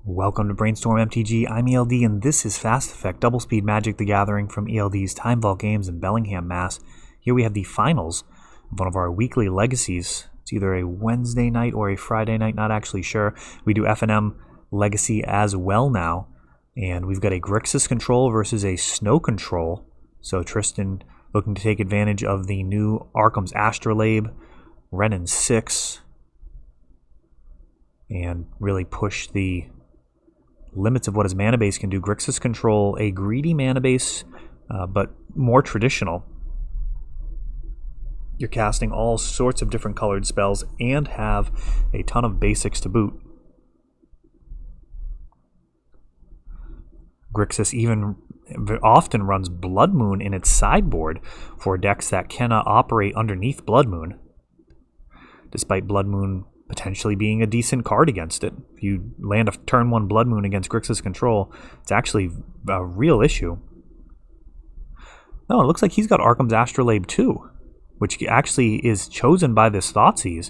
Welcome to Brainstorm MTG. I'm ELD, and this is Fast Effect Double Speed Magic: The Gathering from ELD's Time Vault Games in Bellingham, Mass. Here we have the finals of one of our weekly legacies. It's either a Wednesday night or a Friday night, not actually sure. We do F&M Legacy as well now, and we've got a Grixis control versus a Snow control. So Tristan looking to take advantage of the new Arkham's Astrolabe, Renin 6, and really push the limits of what his mana base can do. Grixis control, a greedy mana base, but more traditional. You're casting all sorts of different colored spells and have a ton of basics to boot. Grixis even often runs Blood Moon in its sideboard for decks that cannot operate underneath Blood Moon, despite Blood Moon potentially being a decent card against it. If you land a turn 1 Blood Moon against Grixis control, it's actually a real issue. No, it looks like he's got Arkham's Astrolabe too, which actually is chosen by this Thoughtseize.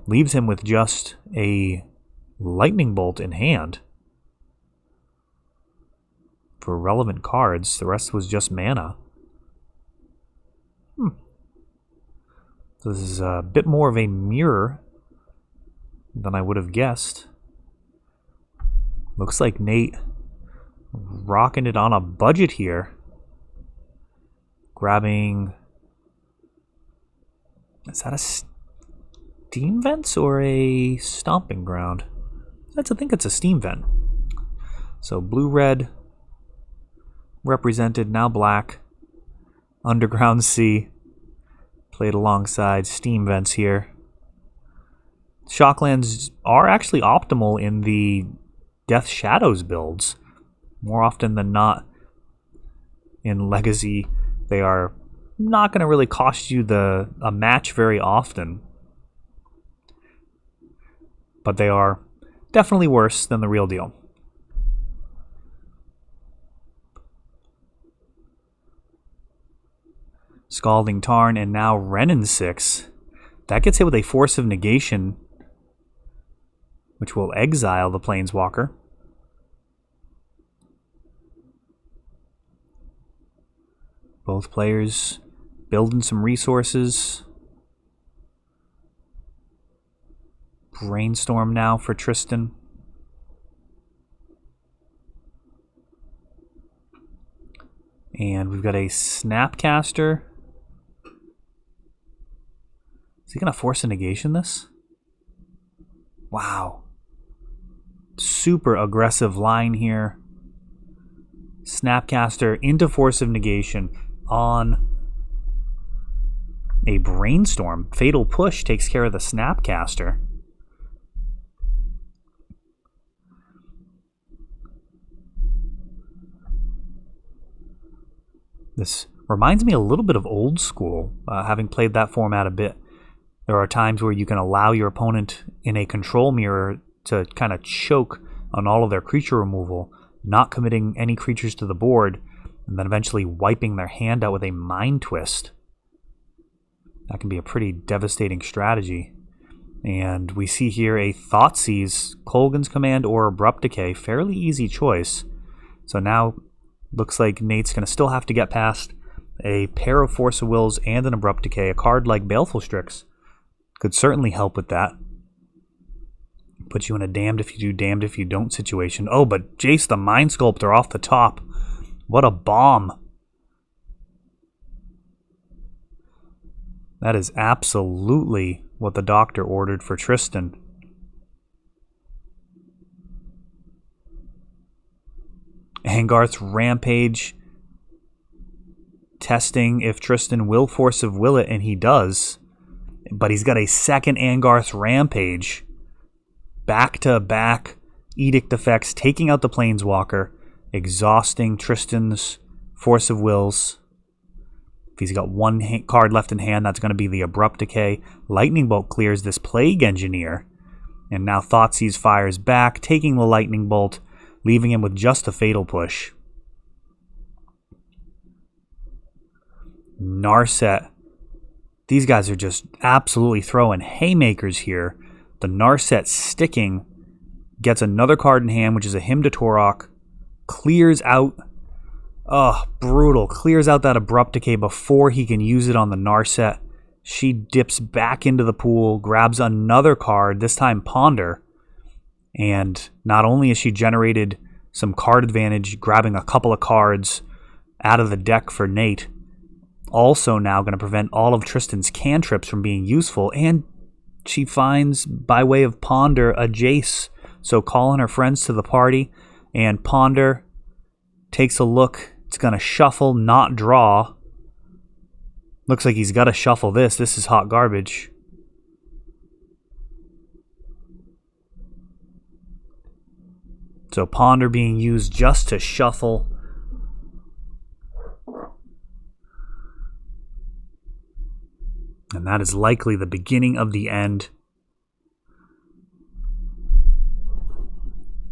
Leaves him with just a Lightning Bolt in hand for relevant cards. The rest was just mana. So this is a bit more of a mirror than I would have guessed. Looks like Nate rocking it on a budget here. Grabbing... is that a Steam Vents or a Stomping Ground? I think it's a Steam Vent. So blue-red represented, now black. Underground Sea played alongside Steam Vents here. Shocklands are actually optimal in the Death Shadows builds. More often than not in Legacy, they are not going to really cost you a match very often. But they are definitely worse than the real deal. Scalding Tarn and now Renin 6. That gets hit with a Force of Negation, which will exile the Planeswalker. Both players building some resources. Brainstorm now for Tristan. And we've got a Snapcaster. Is he going to Force a Negation this? Wow. Super aggressive line here. Snapcaster into Force of Negation on a Brainstorm. Fatal Push takes care of the Snapcaster. This reminds me a little bit of Old School, having played that format a bit. There are times where you can allow your opponent in a control mirror to kind of choke on all of their creature removal, not committing any creatures to the board, and then eventually wiping their hand out with a Mind Twist. That can be a pretty devastating strategy. And we see here a Thoughtseize, Kolgan's Command, or Abrupt Decay. Fairly easy choice. So now looks like Nate's going to still have to get past a pair of Force of Wills and an Abrupt Decay. A card like Baleful Strix could certainly help with that. Put you in a damned if you do, damned if you don't situation. Oh, but Jace the Mind Sculptor off the top. What a bomb. That is absolutely what the doctor ordered for Tristan. Angarth's Rampage. Testing if Tristan will Force of Will it, and he does. But he's got a second Angarth's Rampage. Back-to-back Edict effects, taking out the Planeswalker, exhausting Tristan's Force of Wills. If he's got one card left in hand, that's going to be the Abrupt Decay. Lightning Bolt clears this Plague Engineer. And now Thoughtseize fires back, taking the Lightning Bolt, leaving him with just a Fatal Push. Narset. These guys are just absolutely throwing haymakers here. The Narset sticking gets another card in hand, which is a Hymn to Torok, clears out, brutal, clears out that Abrupt Decay before he can use it on the Narset. She dips back into the pool, grabs another card, this time Ponder, and not only has she generated some card advantage, grabbing a couple of cards out of the deck for Nate, also now going to prevent all of Tristan's cantrips from being useful, and she finds, by way of Ponder, a Jace. So calling her friends to the party, and Ponder takes a look. It's going to shuffle, not draw. Looks like he's got to shuffle this. This is hot garbage. So Ponder being used just to shuffle. And that is likely the beginning of the end.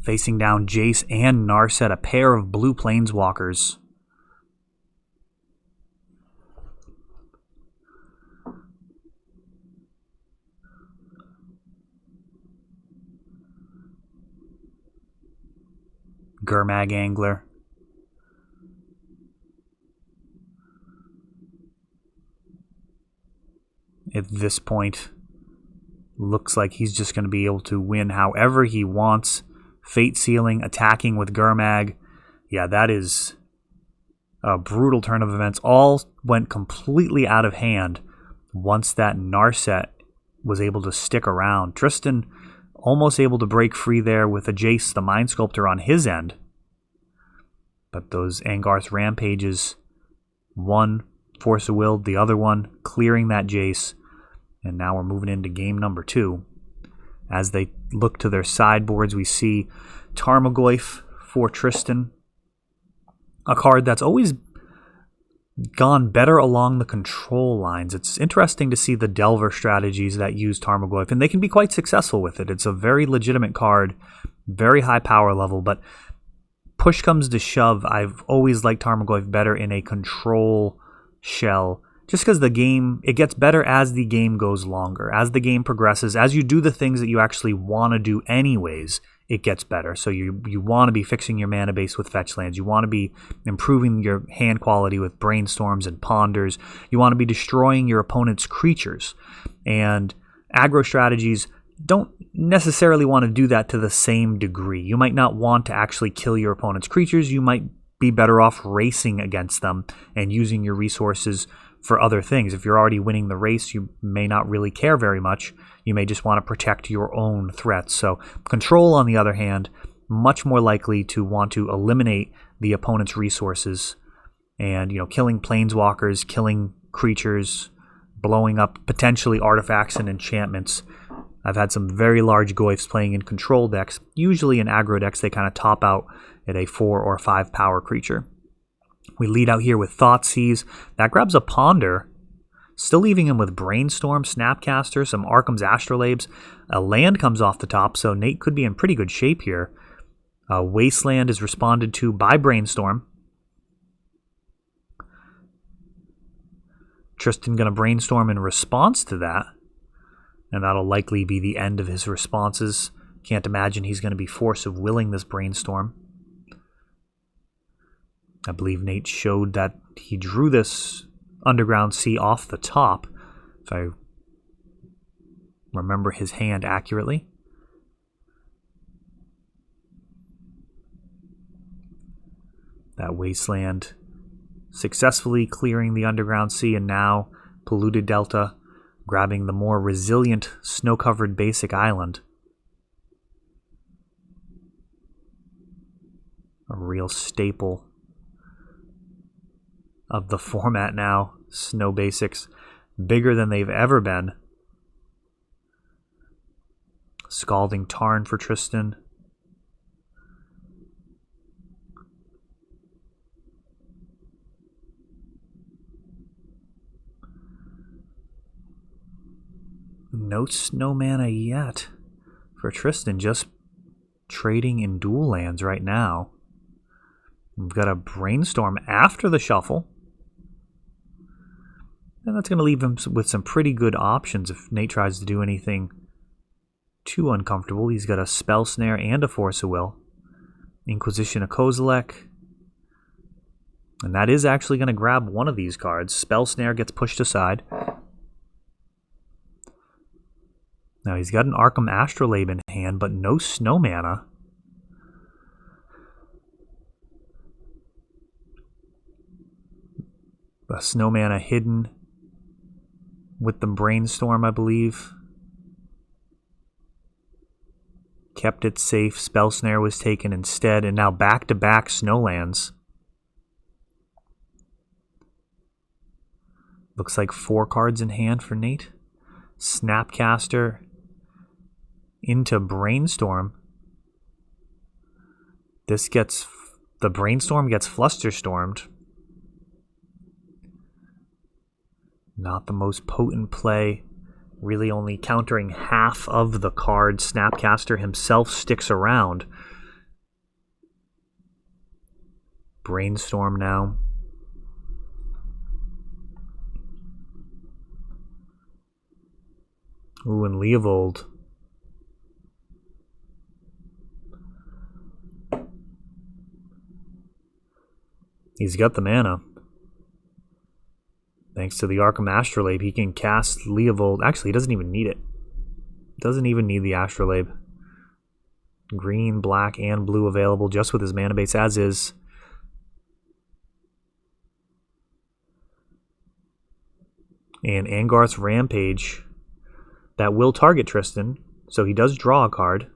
Facing down Jace and Narset, a pair of blue planeswalkers. Gurmag Angler. At this point, looks like he's just going to be able to win however he wants. Fate Sealing, attacking with Gurmag. Yeah, that is a brutal turn of events. All went completely out of hand once that Narset was able to stick around. Tristan almost able to break free there with a Jace, the Mind Sculptor, on his end. But those Angarth Rampages, one Force of Will, the other one clearing that Jace. And now we're moving into game number 2. As they look to their sideboards, we see Tarmogoyf for Tristan. A card that's always gone better along the control lines. It's interesting to see the Delver strategies that use Tarmogoyf, and they can be quite successful with it. It's a very legitimate card, very high power level, but push comes to shove, I've always liked Tarmogoyf better in a control shell. Just because the game, it gets better as the game goes longer. As the game progresses, as you do the things that you actually want to do anyways, it gets better. So you want to be fixing your mana base with fetch lands. You want to be improving your hand quality with brainstorms and ponders. You want to be destroying your opponent's creatures. And aggro strategies don't necessarily want to do that to the same degree. You might not want to actually kill your opponent's creatures. You might be better off racing against them and using your resources for other things. If you're already winning the race, you may not really care very much. You may just want to protect your own threats. So control, on the other hand, much more likely to want to eliminate the opponent's resources and, killing planeswalkers, killing creatures, blowing up potentially artifacts and enchantments. I've had some very large Goyfs playing in control decks. Usually in aggro decks, they kind of top out at a 4 or 5 power creature. We lead out here with Thoughtseize. That grabs a Ponder, still leaving him with Brainstorm, Snapcaster, some Arkham's Astrolabes. A land comes off the top, so Nate could be in pretty good shape here. Wasteland is responded to by Brainstorm. Tristan going to Brainstorm in response to that, and that'll likely be the end of his responses. Can't imagine he's going to be Force of Willing this Brainstorm. I believe Nate showed that he drew this Underground Sea off the top, if I remember his hand accurately. That Wasteland successfully clearing the Underground Sea, and now Polluted Delta grabbing the more resilient snow-covered basic island. A real staple of the format now. Snow basics, bigger than they've ever been. Scalding Tarn for Tristan. No snow mana yet for Tristan, just trading in dual lands right now. We've got a Brainstorm after the shuffle. And that's going to leave him with some pretty good options if Nate tries to do anything too uncomfortable. He's got a Spell Snare and a Force of Will. Inquisition of Kozilek. And that is actually going to grab one of these cards. Spell Snare gets pushed aside. Now he's got an Arkham Astrolabe in hand, but no Snow Mana. The Snow Mana hidden with the Brainstorm, I believe. Kept it safe. Spell Snare was taken instead, and now back-to-back Snowlands. Looks like 4 cards in hand for Nate. Snapcaster into Brainstorm. The Brainstorm gets Flusterstormed. Not the most potent play. Really only countering half of the card. Snapcaster himself sticks around. Brainstorm now. Ooh, and Leovold. He's got the mana. Thanks to the Arkham Astrolabe, he can cast Leovold. Actually, he doesn't even need it. Doesn't even need the Astrolabe. Green, black, and blue available just with his mana base as is. And Angarth's Rampage. That will target Tristan, so he does draw a card.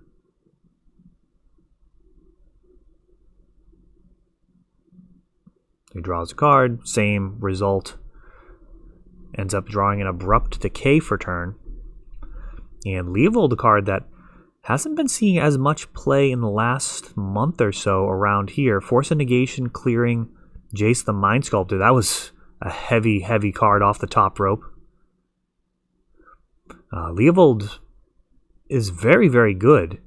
He draws a card, same result. Ends up drawing an Abrupt Decay for turn. And Leovold, a card that hasn't been seeing as much play in the last month or so around here. Force of Negation, clearing Jace the Mind Sculptor. That was a heavy, heavy card off the top rope. Leovold is very, very good,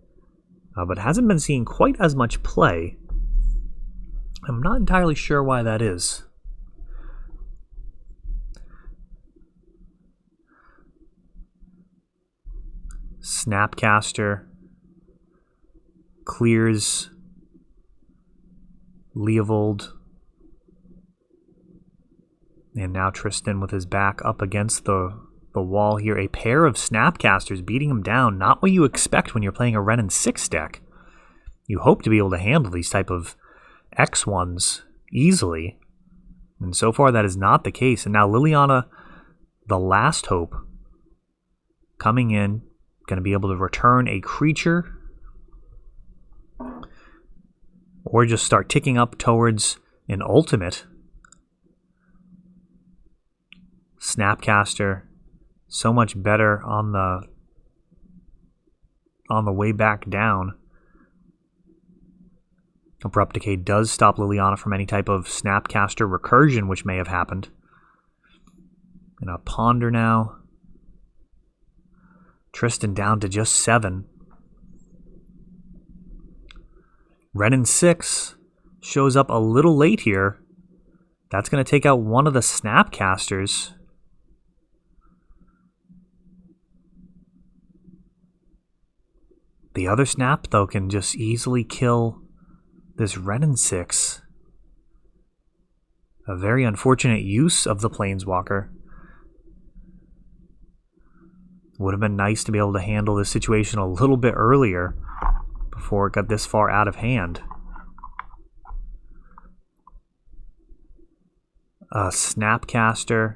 but hasn't been seeing quite as much play. I'm not entirely sure why that is. Snapcaster clears Leovold. And now Tristan with his back up against the wall here. A pair of Snapcasters beating him down. Not what you expect when you're playing a Ren and 6 deck. You hope to be able to handle these type of X1s easily. And so far that is not the case. And now Liliana, the last hope, coming in. Going to be able to return a creature. Or just start ticking up towards an ultimate. Snapcaster. So much better on the way back down. Abrupt Decay does stop Liliana from any type of Snapcaster recursion, which may have happened. And a Ponder now. Tristan down to just 7. Ren and 6 shows up a little late here. That's going to take out one of the Snapcasters. The other Snap, though, can just easily kill this Ren and 6. A very unfortunate use of the Planeswalker. Would have been nice to be able to handle this situation a little bit earlier before it got this far out of hand. A Snapcaster.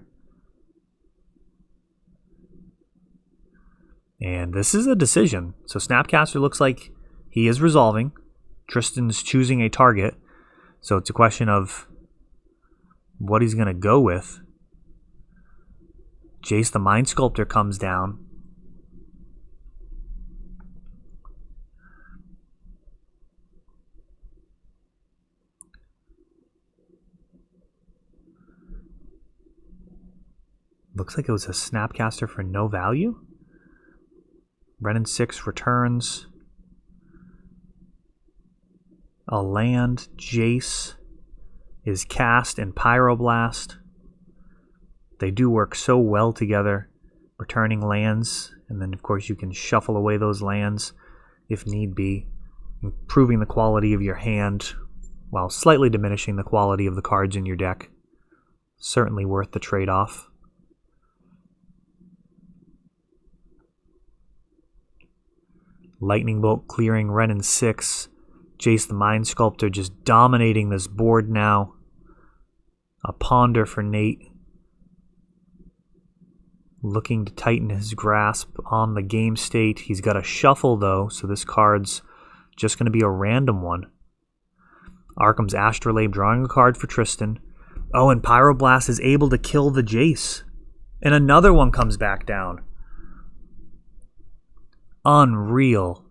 And this is a decision. So Snapcaster looks like he is resolving. Tristan's choosing a target. So it's a question of what he's going to go with. Jace the Mind Sculptor comes down. Looks like it was a Snapcaster for no value. Ren and 6 returns. A land. Jace is cast in Pyroblast. They do work so well together. returning lands, and then of course you can shuffle away those lands if need be, improving the quality of your hand while slightly diminishing the quality of the cards in your deck. Certainly worth the trade-off. Lightning Bolt clearing Wrenn and 6. Jace the Mind Sculptor just dominating this board now. A Ponder for Nate. Looking to tighten his grasp on the game state. He's got a shuffle though, so this card's just going to be a random one. Arkham's Astrolabe drawing a card for Tristan. Oh, and Pyroblast is able to kill the Jace. And another one comes back down. Unreal.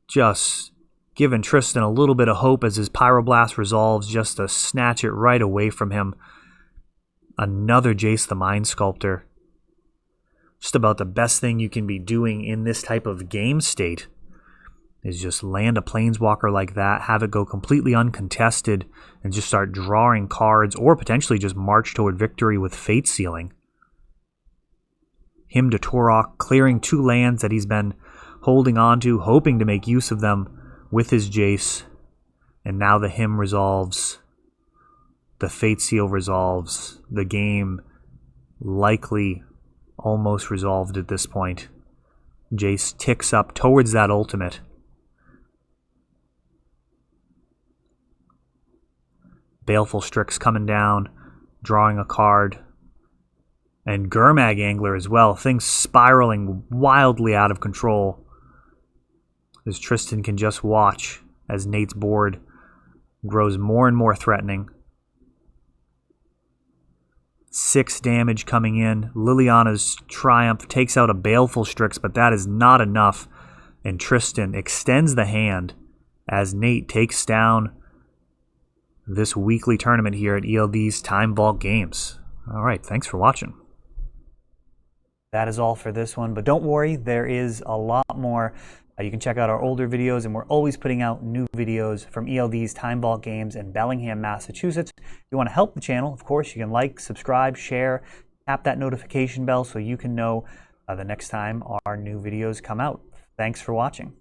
Just giving Tristan a little bit of hope as his Pyroblast resolves just to snatch it right away from him. Another Jace the Mind Sculptor. Just about the best thing you can be doing in this type of game state is just land a Planeswalker like that, have it go completely uncontested, and just start drawing cards, or potentially just march toward victory with Fate Sealing. Him to Torok, clearing 2 lands that he's been holding on to, hoping to make use of them with his Jace. And now the Hymn resolves. The Fate Seal resolves. The game likely almost resolved at this point. Jace ticks up towards that ultimate. Baleful Strix coming down, drawing a card. And Gurmag Angler as well. Things spiraling wildly out of control. As Tristan can just watch as Nate's board grows more and more threatening. 6 damage coming in. Liliana's Triumph takes out a Baleful Strix, but that is not enough. And Tristan extends the hand as Nate takes down this weekly tournament here at ELD's Time Vault Games. All right, thanks for watching. That is all for this one, but don't worry, there is a lot more. You can check out our older videos, and we're always putting out new videos from ELD's Time Vault Games in Bellingham, Massachusetts. If you want to help the channel, of course, you can like, subscribe, share, tap that notification bell so you can know the next time our new videos come out. Thanks for watching.